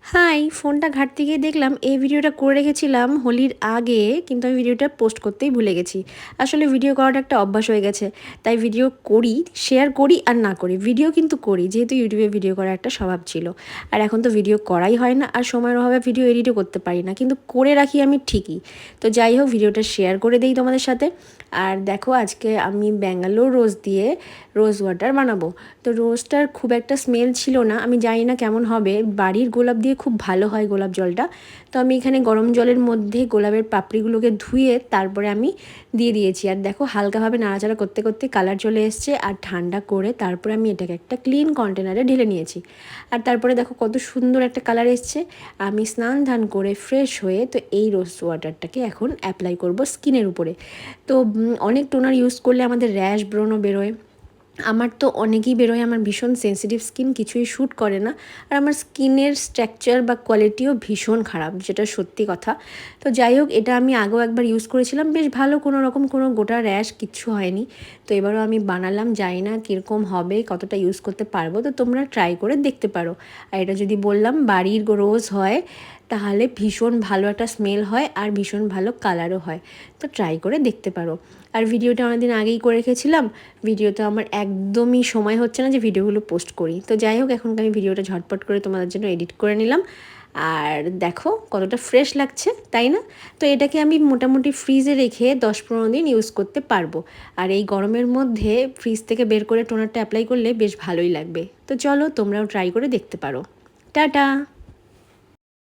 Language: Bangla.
হাই, ফোনটা ঘাঁটতে গিয়ে দেখলাম এই ভিডিওটা করে রেখেছিলাম হোলির আগে, কিন্তু আমি ভিডিওটা পোস্ট করতেই ভুলে গেছি। আসলে ভিডিও করাটা একটা অভ্যাস হয়ে গেছে, তাই ভিডিও করি, শেয়ার করি আর না করি, ভিডিও কিন্তু করি, যেহেতু ইউটিউবে ভিডিও করার একটা স্বভাব ছিল। আর এখন তো ভিডিও করাই হয় না, আর সময়ের অভাবে ভিডিও এডিটও করতে পারি না, কিন্তু করে রাখি আমি ঠিকই। তো যাই হোক, ভিডিওটা শেয়ার করে দেই তোমাদের সাথে। আর দেখো, আজকে আমি ব্যাঙ্গালোর রোজ দিয়ে রোজ ওয়াটার বানাবো। তো রোজটার খুব একটা স্মেল ছিল না, আমি জানি না কেমন হবে, বাড়ির গোলাপ দিয়ে খুব ভালো হয় গোলাপ জলটা। তো আমি এখানে গরম জলের মধ্যে গোলাপের পাপড়িগুলোকে ধুয়ে তারপরে আমি দিয়ে দিয়েছি। আর দেখো, হালকাভাবে নাড়াচাড়া করতে করতে কালার চলে এসছে, আর ঠান্ডা করে তারপরে আমি এটাকে একটা ক্লিন কন্টেনারে ঢেলে নিয়েছি। আর তারপরে দেখো কত সুন্দর একটা কালার এসছে। আমি স্নান ধান করে ফ্রেশ হয়ে তো এই রোজ ওয়াটারটাকে এখন অ্যাপ্লাই করব স্কিনের উপরে। তো অনেক টোনার ইউজ করলে আমাদের র্যাশ ব্রণও বেরোয়, আমার তো অনেকই বেরোয়, আমার ভীষণ সেন্সিটিভ স্কিন, কিছুই শ্যুট করে না। আর আমার স্কিনের স্ট্রাকচার বা কোয়ালিটিও ভীষণ খারাপ, যেটা সত্যি কথা। তো যাই হোক, এটা আমি আগেও একবার ইউজ করেছিলাম, বেশ ভালো, কোনো রকম কোনো গোটা র্যাশ কিচ্ছু হয়নি। তো এবারও আমি বানালাম, জানি না কীরকম হবে, কতটা ইউজ করতে পারবো, তো তোমরা ট্রাই করে দেখতে পারো। আর এটা যদি বললাম বাড়ির রোজ হয়, তাহলে ভীষণ ভালো একটা স্মেল হয় আর ভীষণ ভালো কালারও হয়। তো ট্রাই করে দেখতে পারো। আর ভিডিওটা অনেকদিন আগেই করে রেখেছিলাম, ভিডিওতে আমার একদমই সময় হচ্ছে না যে ভিডিওগুলো পোস্ট করি। তো যাই হোক, এখন আমি ভিডিওটা ঝটপট করে তোমাদের জন্য এডিট করে নিলাম। আর দেখো কতটা ফ্রেশ লাগছে, তাই না? তো এটাকে আমি মোটামুটি ফ্রিজে রেখে 10-15 দিন ইউজ করতে পারবো। আর এই গরমের মধ্যে ফ্রিজ থেকে বের করে টোনারটা অ্যাপ্লাই করলে বেশ ভালোই লাগবে। তো চলো, তোমরাও ট্রাই করে দেখতে পারো। টাটা।